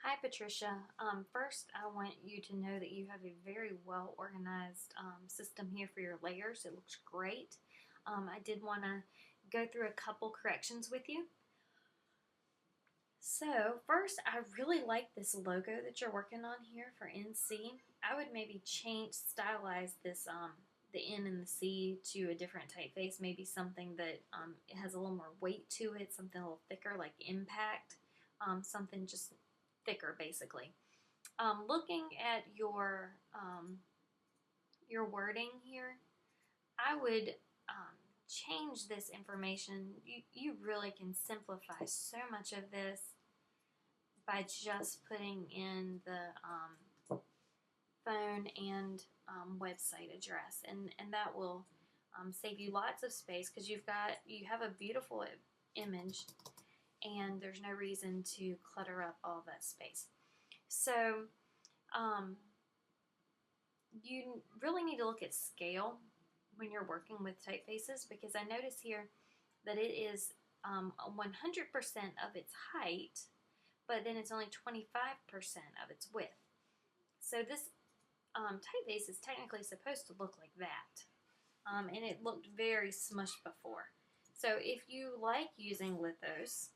Hi, Patricia. First, I want you to know that you have a very well organized system here for your layers. It looks great. I did want to go through a couple corrections with you. So, first, I really like this logo that you're working on here for NC. I would maybe stylize this, the N and the C to a different typeface, maybe something that it has a little more weight to it, something a little thicker like Impact, something just thicker basically. Looking at your wording here, I would change this information. You really can simplify so much of this by just putting in the phone and website address, and that will save you lots of space because you have a beautiful image, and there's no reason to clutter up all that space. So you really need to look at scale when you're working with typefaces, because I notice here that it is 100% of its height, but then it's only 25% of its width. So this typeface is technically supposed to look like that, and it looked very smushed before. So if you like using lithos,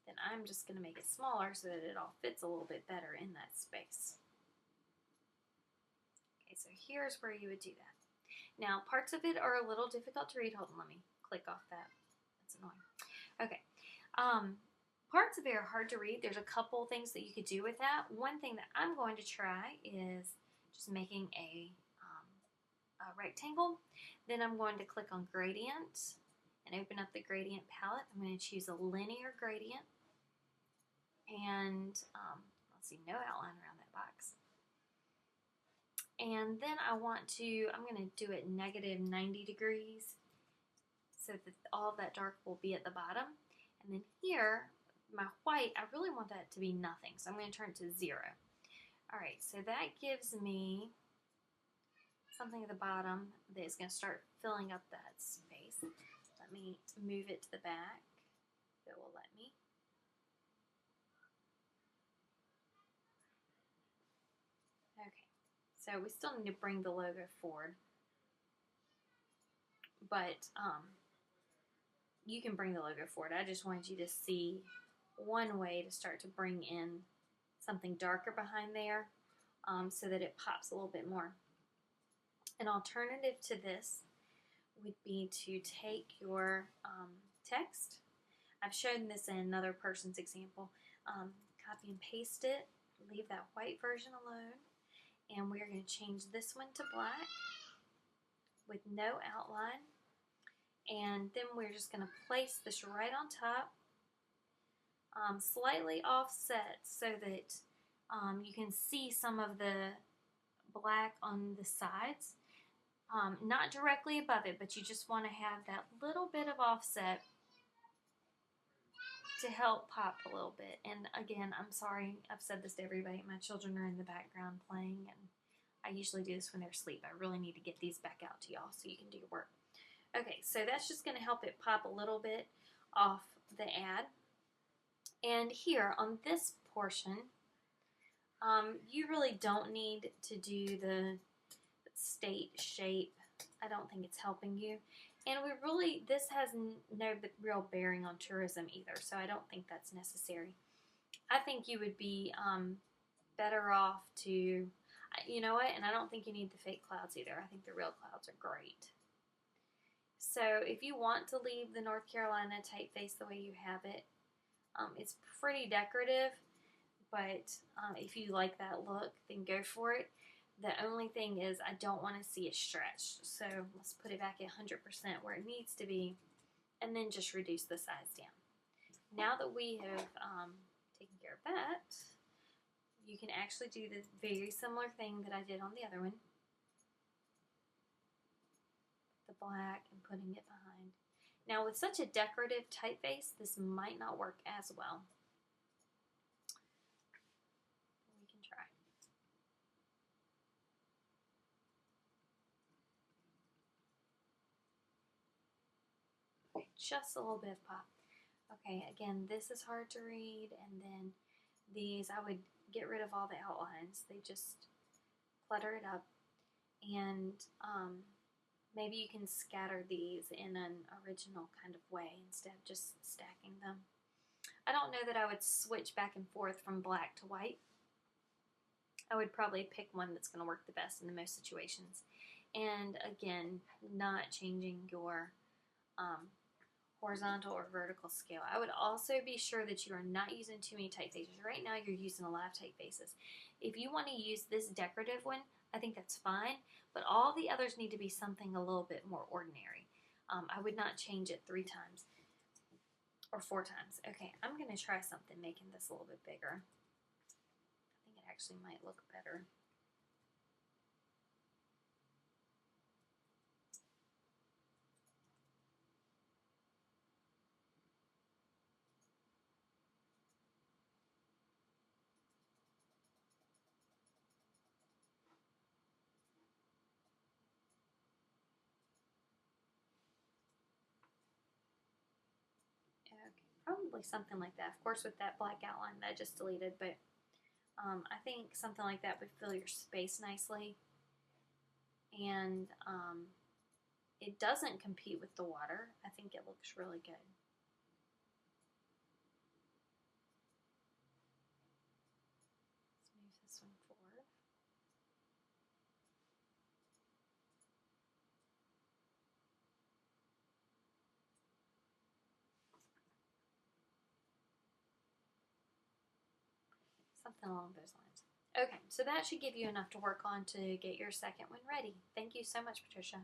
then I'm just going to make it smaller so that it all fits a little bit better in that space. Okay, so here's where you would do that. Now, parts of it are a little difficult to read. Hold on, let me click off that. That's annoying. Okay. Parts of it are hard to read. There's a couple things that you could do with that. One thing that I'm going to try is just making a rectangle. Then I'm going to click on gradient and open up the gradient palette. I'm going to choose a linear gradient. And let's see, no outline around that box. And then I'm going to do it negative 90 degrees so that all of that dark will be at the bottom. And then here, my white, I really want that to be nothing, so I'm going to turn it to 0. All right, so that gives me something at the bottom that is going to start filling up that space. Let me move it to the back. It will let me. Okay, so we still need to bring the logo forward, but you can bring the logo forward. I just wanted you to see one way to start to bring in something darker behind there, so that it pops a little bit more. An alternative to this would be to take your text. I've shown this in another person's example. Copy and paste it, leave that white version alone, and we're going to change this one to black with no outline. And then we're just going to place this right on top, slightly offset so that you can see some of the black on the sides. Not directly above it, but you just want to have that little bit of offset to help pop a little bit. And again, I'm sorry, I've said this to everybody. My children are in the background playing, and I usually do this when they're asleep. I really need to get these back out to y'all so you can do your work. Okay, so that's just going to help it pop a little bit off the ad. And here on this portion, you really don't need to do the state shape. I don't think it's helping you. And this has no real bearing on tourism either, so I don't think that's necessary. I think you would be better off to, you know what, and I don't think you need the fake clouds either. I think the real clouds are great. So if you want to leave the North Carolina typeface the way you have it, it's pretty decorative, but if you like that look, then go for it. The only thing is I don't want to see it stretched, so let's put it back at 100% where it needs to be, and then just reduce the size down. Now that we have taken care of that, you can actually do the very similar thing that I did on the other one. The black and putting it behind. Now with such a decorative typeface, this might not work as well. We can try. Okay, just a little bit of pop. Okay, again, this is hard to read, and then these, I would get rid of all the outlines. They just clutter it up. And maybe you can scatter these in an original kind of way instead of just stacking them. I don't know that I would switch back and forth from black to white. I would probably pick one that's going to work the best in the most situations. And again, not changing your horizontal or vertical scale. I would also be sure that you are not using too many typefaces. Right now you're using a lot of typefaces. If you want to use this decorative one, I think that's fine, but all the others need to be something a little bit more ordinary. I would not change it 3 times or 4 times. Okay, I'm going to try something making this a little bit bigger. I think it actually might look better. Okay, probably something like that. Of course, with that black outline that I just deleted, but I think something like that would fill your space nicely. And it doesn't compete with the water. I think it looks really good. Let's move this one forward. Something along those lines. Okay, so that should give you enough to work on to get your second one ready. Thank you so much, Patricia.